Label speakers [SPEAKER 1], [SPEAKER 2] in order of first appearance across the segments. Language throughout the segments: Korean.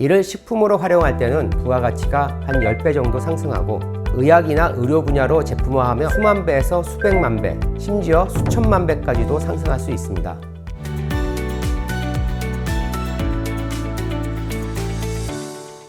[SPEAKER 1] 이를 식품으로 활용할 때는 부가가치가 한 10배 정도 상승하고 의학이나 의료 분야로 제품화하면 수만 배에서 수백만 배, 심지어 수천만 배까지도 상승할 수 있습니다.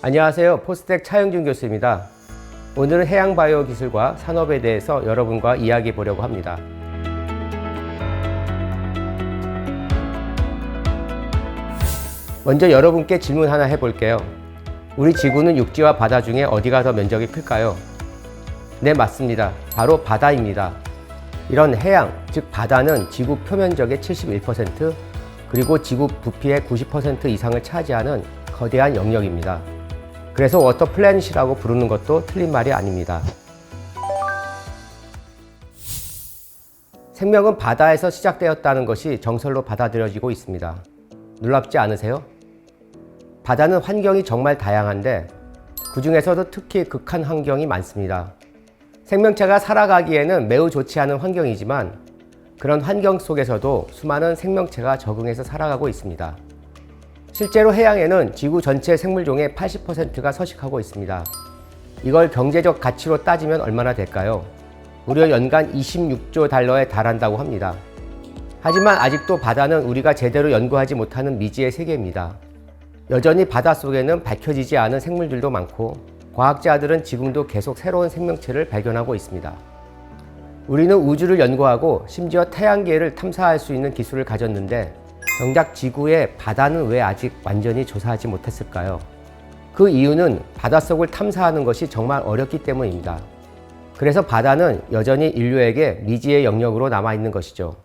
[SPEAKER 1] 안녕하세요. 포스텍 차영준 교수입니다. 오늘은 해양바이오 기술과 산업에 대해서 여러분과 이야기해 보려고 합니다. 먼저 여러분께 질문 하나 해볼게요. 우리 지구는 육지와 바다 중에 어디가 더 면적이 클까요? 네, 맞습니다. 바로 바다입니다. 이런 해양, 즉 바다는 지구 표면적의 71%, 그리고 지구 부피의 90% 이상을 차지하는 거대한 영역입니다. 그래서 워터 플래닛이라고 부르는 것도 틀린 말이 아닙니다. 생명은 바다에서 시작되었다는 것이 정설로 받아들여지고 있습니다. 놀랍지 않으세요? 바다는 환경이 정말 다양한데 그 중에서도 특히 극한 환경이 많습니다. 생명체가 살아가기에는 매우 좋지 않은 환경이지만 그런 환경 속에서도 수많은 생명체가 적응해서 살아가고 있습니다. 실제로 해양에는 지구 전체 생물종의 80%가 서식하고 있습니다. 이걸 경제적 가치로 따지면 얼마나 될까요? 무려 연간 26조 달러에 달한다고 합니다. 하지만 아직도 바다는 우리가 제대로 연구하지 못하는 미지의 세계입니다. 여전히 바닷속에는 밝혀지지 않은 생물들도 많고 과학자들은 지금도 계속 새로운 생명체를 발견하고 있습니다. 우리는 우주를 연구하고 심지어 태양계를 탐사할 수 있는 기술을 가졌는데 정작 지구의 바다는 왜 아직 완전히 조사하지 못했을까요? 그 이유는 바닷속을 탐사하는 것이 정말 어렵기 때문입니다. 그래서 바다는 여전히 인류에게 미지의 영역으로 남아있는 것이죠.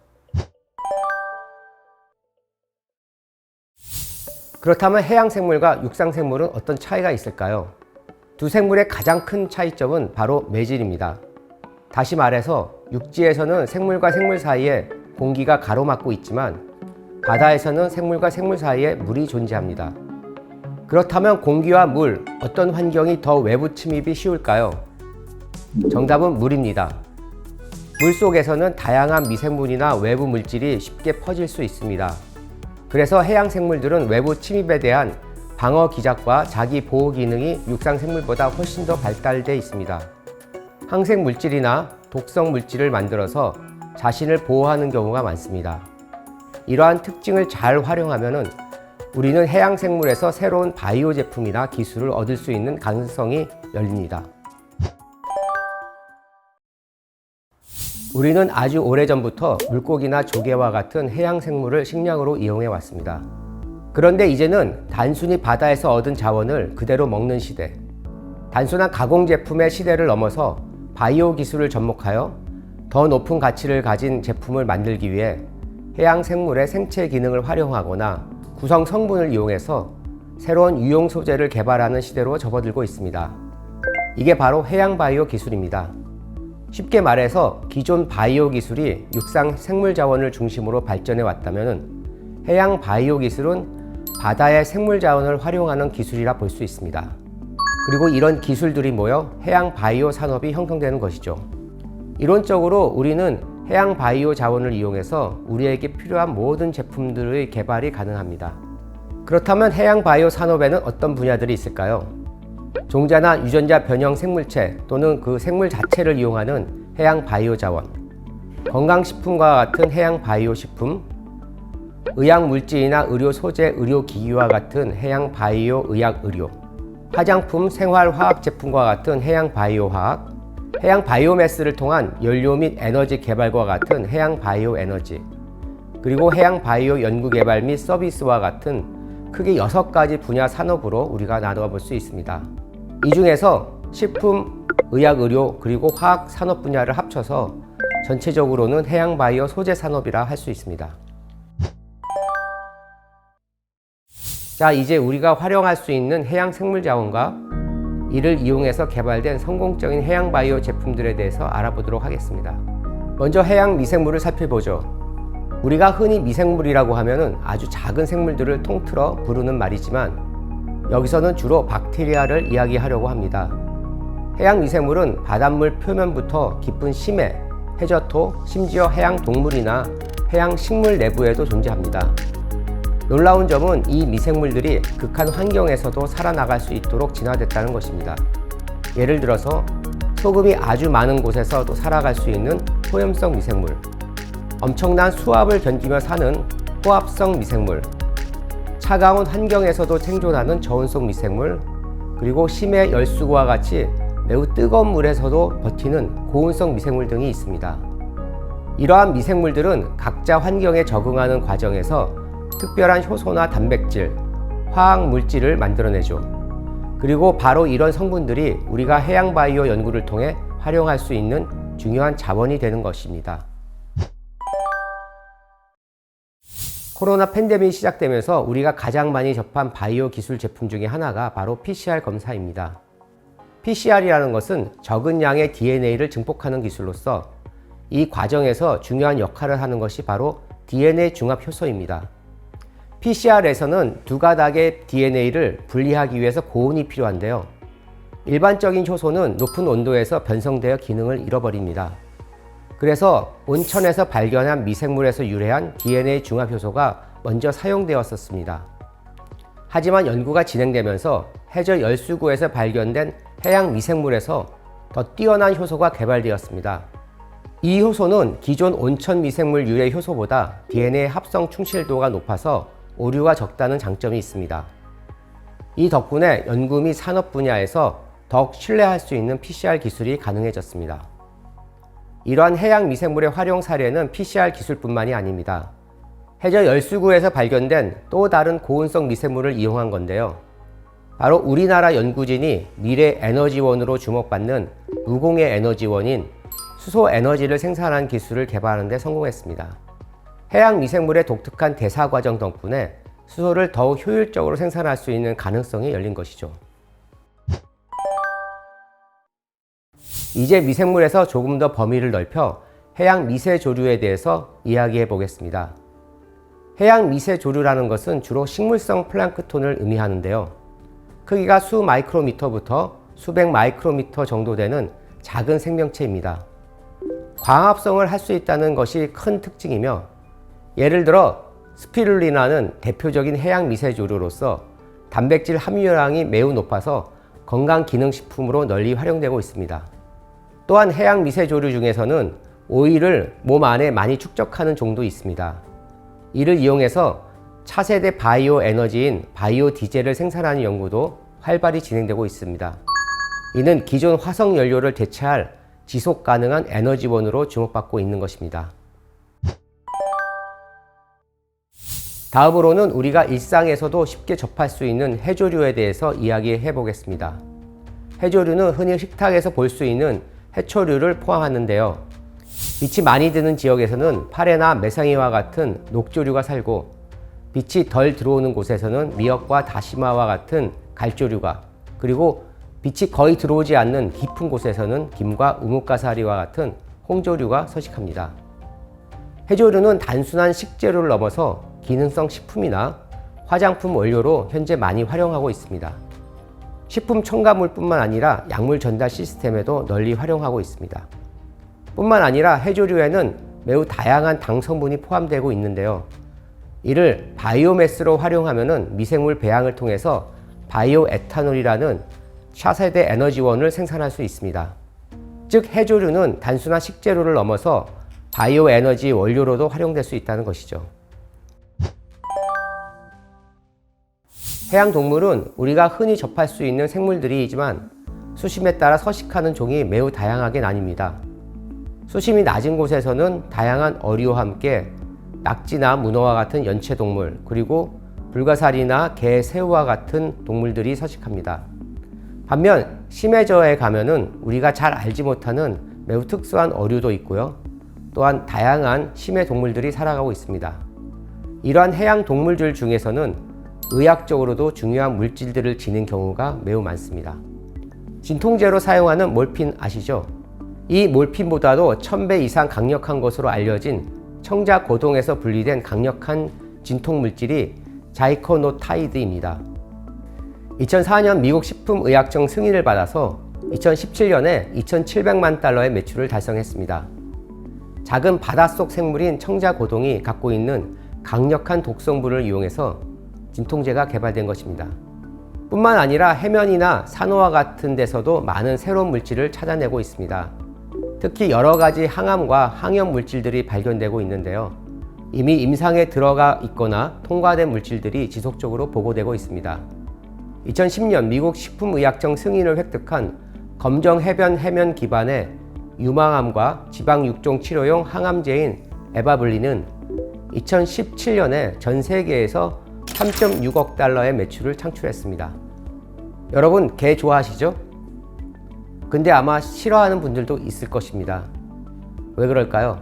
[SPEAKER 1] 그렇다면 해양생물과 육상생물은 어떤 차이가 있을까요? 두 생물의 가장 큰 차이점은 바로 매질입니다. 다시 말해서 육지에서는 생물과 생물 사이에 공기가 가로막고 있지만 바다에서는 생물과 생물 사이에 물이 존재합니다. 그렇다면 공기와 물, 어떤 환경이 더 외부 침입이 쉬울까요? 정답은 물입니다. 물 속에서는 다양한 미생물이나 외부 물질이 쉽게 퍼질 수 있습니다. 그래서 해양 생물들은 외부 침입에 대한 방어 기작과 자기 보호 기능이 육상 생물보다 훨씬 더 발달되어 있습니다. 항생 물질이나 독성 물질을 만들어서 자신을 보호하는 경우가 많습니다. 이러한 특징을 잘 활용하면 우리는 해양 생물에서 새로운 바이오 제품이나 기술을 얻을 수 있는 가능성이 열립니다. 우리는 아주 오래전부터 물고기나 조개와 같은 해양 생물을 식량으로 이용해 왔습니다. 그런데 이제는 단순히 바다에서 얻은 자원을 그대로 먹는 시대, 단순한 가공 제품의 시대를 넘어서 바이오 기술을 접목하여 더 높은 가치를 가진 제품을 만들기 위해 해양 생물의 생체 기능을 활용하거나 구성 성분을 이용해서 새로운 유용 소재를 개발하는 시대로 접어들고 있습니다. 이게 바로 해양 바이오 기술입니다. 쉽게 말해서 기존 바이오 기술이 육상 생물 자원을 중심으로 발전해 왔다면 해양 바이오 기술은 바다의 생물 자원을 활용하는 기술이라 볼 수 있습니다. 그리고 이런 기술들이 모여 해양 바이오 산업이 형성되는 것이죠. 이론적으로 우리는 해양 바이오 자원을 이용해서 우리에게 필요한 모든 제품들의 개발이 가능합니다. 그렇다면 해양 바이오 산업에는 어떤 분야들이 있을까요? 종자나 유전자 변형 생물체 또는 그 생물 자체를 이용하는 해양 바이오 자원, 건강식품과 같은 해양 바이오 식품, 의약 물질이나 의료 소재, 의료 기기와 같은 해양 바이오 의약 의료, 화장품, 생활 화학 제품과 같은 해양 바이오 화학, 해양 바이오매스를 통한 연료 및 에너지 개발과 같은 해양 바이오 에너지, 그리고 해양 바이오 연구 개발 및 서비스와 같은 크게 6가지 분야 산업으로 우리가 나누어 볼 수 있습니다. 이 중에서 식품, 의약 의료, 그리고 화학 산업 분야를 합쳐서 전체적으로는 해양 바이오 소재 산업이라 할 수 있습니다. 자, 이제 우리가 활용할 수 있는 해양 생물 자원과 이를 이용해서 개발된 성공적인 해양 바이오 제품들에 대해서 알아보도록 하겠습니다. 먼저 해양 미생물을 살펴보죠. 우리가 흔히 미생물이라고 하면 아주 작은 생물들을 통틀어 부르는 말이지만 여기서는 주로 박테리아를 이야기하려고 합니다. 해양 미생물은 바닷물 표면부터 깊은 심해, 해저토, 심지어 해양 동물이나 해양 식물 내부에도 존재합니다. 놀라운 점은 이 미생물들이 극한 환경에서도 살아나갈 수 있도록 진화됐다는 것입니다. 예를 들어서 소금이 아주 많은 곳에서도 살아갈 수 있는 토염성 미생물, 엄청난 수압을 견디며 사는 호압성 미생물, 차가운 환경에서도 생존하는 저온성 미생물, 그리고 심해 열수구와 같이 매우 뜨거운 물에서도 버티는 고온성 미생물 등이 있습니다. 이러한 미생물들은 각자 환경에 적응하는 과정에서 특별한 효소나 단백질, 화학 물질을 만들어내죠. 그리고 바로 이런 성분들이 우리가 해양 바이오 연구를 통해 활용할 수 있는 중요한 자원이 되는 것입니다. 코로나 팬데믹이 시작되면서 우리가 가장 많이 접한 바이오 기술 제품 중에 하나가 바로 PCR 검사입니다. PCR이라는 것은 적은 양의 DNA를 증폭하는 기술로서 이 과정에서 중요한 역할을 하는 것이 바로 DNA 중합 효소입니다. PCR에서는 두 가닥의 DNA를 분리하기 위해서 고온이 필요한데요. 일반적인 효소는 높은 온도에서 변성되어 기능을 잃어버립니다. 그래서 온천에서 발견한 미생물에서 유래한 DNA 중합 효소가 먼저 사용되었었습니다. 하지만 연구가 진행되면서 해저 열수구에서 발견된 해양 미생물에서 더 뛰어난 효소가 개발되었습니다. 이 효소는 기존 온천 미생물 유래 효소보다 DNA 합성 충실도가 높아서 오류가 적다는 장점이 있습니다. 이 덕분에 연구 및 산업 분야에서 더욱 신뢰할 수 있는 PCR 기술이 가능해졌습니다. 이러한 해양 미생물의 활용 사례는 PCR 기술뿐만이 아닙니다. 해저 열수구에서 발견된 또 다른 고온성 미생물을 이용한 건데요. 바로 우리나라 연구진이 미래 에너지원으로 주목받는 무공해 에너지원인 수소 에너지를 생산하는 기술을 개발하는 데 성공했습니다. 해양 미생물의 독특한 대사 과정 덕분에 수소를 더욱 효율적으로 생산할 수 있는 가능성이 열린 것이죠. 이제 미생물에서 조금 더 범위를 넓혀 해양 미세조류에 대해서 이야기해 보겠습니다. 해양 미세조류라는 것은 주로 식물성 플랑크톤을 의미하는데요. 크기가 수 마이크로미터부터 수백 마이크로미터 정도 되는 작은 생명체입니다. 광합성을 할 수 있다는 것이 큰 특징이며, 예를 들어 스피룰리나는 대표적인 해양 미세조류로서 단백질 함유량이 매우 높아서 건강기능식품으로 널리 활용되고 있습니다. 또한 해양 미세조류 중에서는 오일을 몸 안에 많이 축적하는 종도 있습니다. 이를 이용해서 차세대 바이오 에너지인 바이오 디젤을 생산하는 연구도 활발히 진행되고 있습니다. 이는 기존 화석 연료를 대체할 지속 가능한 에너지원으로 주목받고 있는 것입니다. 다음으로는 우리가 일상에서도 쉽게 접할 수 있는 해조류에 대해서 이야기해 보겠습니다. 해조류는 흔히 식탁에서 볼 수 있는 해초류를 포함하는데요. 빛이 많이 드는 지역에서는 파래나 매상이와 같은 녹조류가 살고, 빛이 덜 들어오는 곳에서는 미역과 다시마와 같은 갈조류가, 그리고 빛이 거의 들어오지 않는 깊은 곳에서는 김과 우뭇가사리와 같은 홍조류가 서식합니다. 해조류는 단순한 식재료를 넘어서 기능성 식품이나 화장품 원료로 현재 많이 활용하고 있습니다. 식품 첨가물뿐만 아니라 약물 전달 시스템에도 널리 활용하고 있습니다. 뿐만 아니라 해조류에는 매우 다양한 당 성분이 포함되고 있는데요. 이를 바이오매스로 활용하면 미생물 배양을 통해서 바이오 에탄올이라는 차세대 에너지원을 생산할 수 있습니다. 즉 해조류는 단순한 식재료를 넘어서 바이오 에너지 원료로도 활용될 수 있다는 것이죠. 해양 동물은 우리가 흔히 접할 수 있는 생물들이지만 수심에 따라 서식하는 종이 매우 다양하게 나뉩니다. 수심이 낮은 곳에서는 다양한 어류와 함께 낙지나 문어와 같은 연체동물, 그리고 불가사리나 개, 새우와 같은 동물들이 서식합니다. 반면 심해저에 가면은 우리가 잘 알지 못하는 매우 특수한 어류도 있고요. 또한 다양한 심해 동물들이 살아가고 있습니다. 이러한 해양 동물들 중에서는 의학적으로도 중요한 물질들을 지닌 경우가 매우 많습니다. 진통제로 사용하는 몰핀 아시죠? 이 몰핀보다도 1000배 이상 강력한 것으로 알려진 청자고동에서 분리된 강력한 진통 물질이 자이코노타이드입니다. 2004년 미국 식품의약청 승인을 받아서 2017년에 2,700만 달러의 매출을 달성했습니다. 작은 바닷속 생물인 청자고동이 갖고 있는 강력한 독성분을 이용해서 진통제가 개발된 것입니다. 뿐만 아니라 해면이나 산호와 같은 데서도 많은 새로운 물질을 찾아내고 있습니다. 특히 여러 가지 항암과 항염 물질들이 발견되고 있는데요. 이미 임상에 들어가 있거나 통과된 물질들이 지속적으로 보고되고 있습니다. 2010년 미국 식품의약청 승인을 획득한 검정 해변 기반의 유망암과 지방육종 치료용 항암제인 에바블린은 2017년에 전 세계에서 3.6억 달러의 매출을 창출했습니다. 여러분, 게 좋아하시죠? 근데 아마 싫어하는 분들도 있을 것입니다. 왜 그럴까요?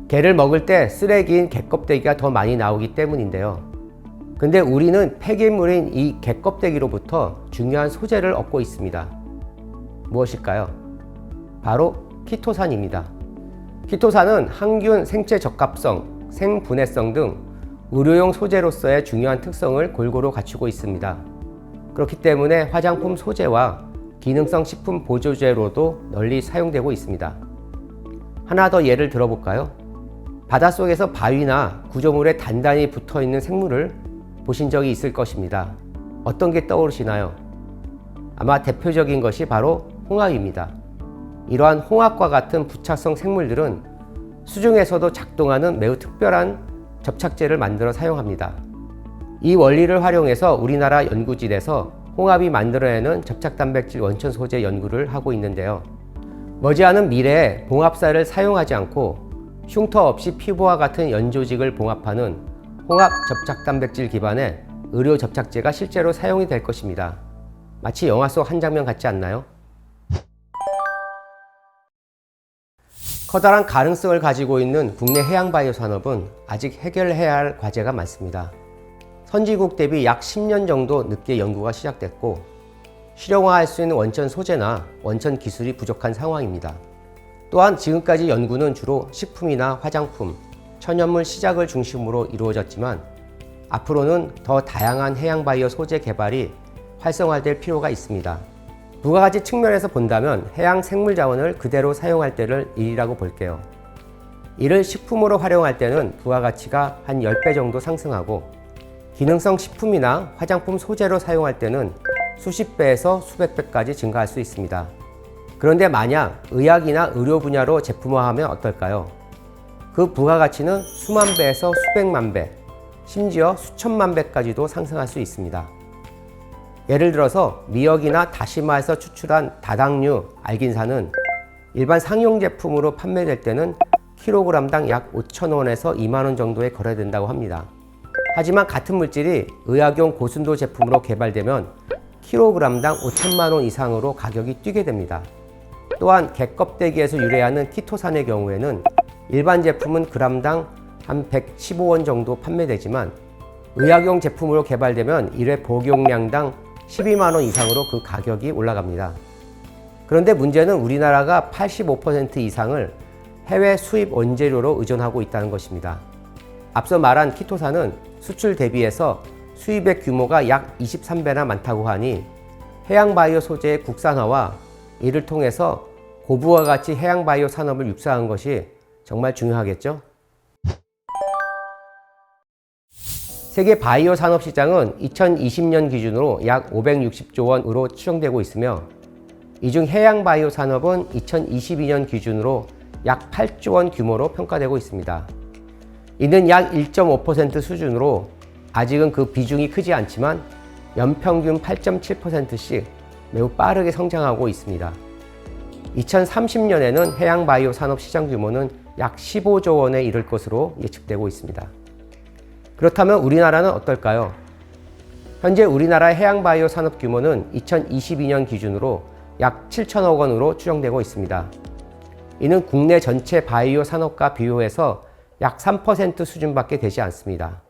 [SPEAKER 1] 게를 먹을 때 쓰레기인 게 껍데기가 더 많이 나오기 때문인데요. 근데 우리는 폐기물인 이 게 껍데기로부터 중요한 소재를 얻고 있습니다. 무엇일까요? 바로 키토산입니다. 키토산은 항균 생체 적합성, 생분해성 등 의료용 소재로서의 중요한 특성을 골고루 갖추고 있습니다. 그렇기 때문에 화장품 소재와 기능성 식품 보조제로도 널리 사용되고 있습니다. 하나 더 예를 들어볼까요? 바닷속에서 바위나 구조물에 단단히 붙어있는 생물을 보신 적이 있을 것입니다. 어떤 게 떠오르시나요? 아마 대표적인 것이 바로 홍합입니다. 이러한 홍합과 같은 부착성 생물들은 수중에서도 작동하는 매우 특별한 접착제를 만들어 사용합니다. 이 원리를 활용해서 우리나라 연구진에서 홍합이 만들어내는 접착단백질 원천 소재 연구를 하고 있는데요. 머지않은 미래에 봉합사를 사용하지 않고 흉터 없이 피부와 같은 연조직을 봉합하는 홍합 접착단백질 기반의 의료 접착제가 실제로 사용이 될 것입니다. 마치 영화 속 한 장면 같지 않나요? 커다란 가능성을 가지고 있는 국내 해양바이오 산업은 아직 해결해야 할 과제가 많습니다. 선진국 대비 약 10년 정도 늦게 연구가 시작됐고 실용화할 수 있는 원천 소재나 원천 기술이 부족한 상황입니다. 또한 지금까지 연구는 주로 식품이나 화장품, 천연물 시작을 중심으로 이루어졌지만 앞으로는 더 다양한 해양바이오 소재 개발이 활성화될 필요가 있습니다. 부가가치 측면에서 본다면 해양 생물 자원을 그대로 사용할 때를 일이라고 볼게요. 이를 식품으로 활용할 때는 부가가치가 한 10배 정도 상승하고 기능성 식품이나 화장품 소재로 사용할 때는 수십 배에서 수백 배까지 증가할 수 있습니다. 그런데 만약 의학이나 의료 분야로 제품화하면 어떨까요? 그 부가가치는 수만 배에서 수백만 배, 심지어 수천만 배까지도 상승할 수 있습니다. 예를 들어서 미역이나 다시마에서 추출한 다당류 알긴산은 일반 상용 제품으로 판매될 때는 킬로그램당 약 5,000원에서 2만원 정도에 거래된다고 합니다. 하지만 같은 물질이 의학용 고순도 제품으로 개발되면 킬로그램당 5천만원 이상으로 가격이 뛰게 됩니다. 또한 게 껍데기에서 유래하는 키토산의 경우에는 일반 제품은 그램당 한 115원 정도 판매되지만 의학용 제품으로 개발되면 1회 복용량당 12만원 이상으로 그 가격이 올라갑니다. 그런데 문제는 우리나라가 85% 이상을 해외 수입 원재료로 의존하고 있다는 것입니다. 앞서 말한 키토산은 수출 대비해서 수입의 규모가 약 23배나 많다고 하니 해양바이오 소재의 국산화와 이를 통해서 고부가가치 해양바이오 산업을 육성하는 것이 정말 중요하겠죠? 세계 바이오 산업 시장은 2020년 기준으로 약 560조 원으로 추정되고 있으며 이 중 해양 바이오 산업은 2022년 기준으로 약 8조 원 규모로 평가되고 있습니다. 이는 약 1.5% 수준으로 아직은 그 비중이 크지 않지만 연평균 8.7%씩 매우 빠르게 성장하고 있습니다. 2030년에는 해양 바이오 산업 시장 규모는 약 15조 원에 이를 것으로 예측되고 있습니다. 그렇다면 우리나라는 어떨까요? 현재 우리나라 해양바이오 산업 규모는 2022년 기준으로 약 7천억 원으로 추정되고 있습니다. 이는 국내 전체 바이오 산업과 비교해서 약 3% 수준밖에 되지 않습니다.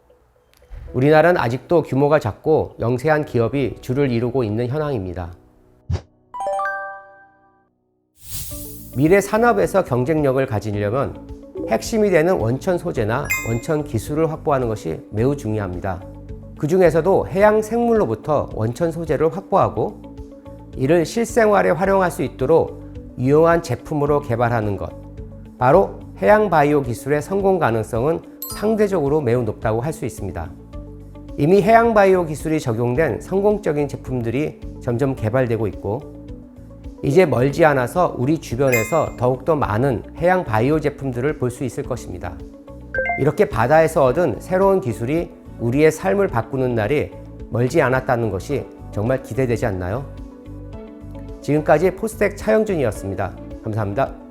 [SPEAKER 1] 우리나라는 아직도 규모가 작고 영세한 기업이 주를 이루고 있는 현황입니다. 미래 산업에서 경쟁력을 가지려면 핵심이 되는 원천 소재나 원천 기술을 확보하는 것이 매우 중요합니다. 그 중에서도 해양 생물로부터 원천 소재를 확보하고 이를 실생활에 활용할 수 있도록 유용한 제품으로 개발하는 것. 바로 해양 바이오 기술의 성공 가능성은 상대적으로 매우 높다고 할 수 있습니다. 이미 해양 바이오 기술이 적용된 성공적인 제품들이 점점 개발되고 있고, 이제 멀지 않아서 우리 주변에서 더욱더 많은 해양 바이오 제품들을 볼 수 있을 것입니다. 이렇게 바다에서 얻은 새로운 기술이 우리의 삶을 바꾸는 날이 멀지 않았다는 것이 정말 기대되지 않나요? 지금까지 포스텍 차영준이었습니다. 감사합니다.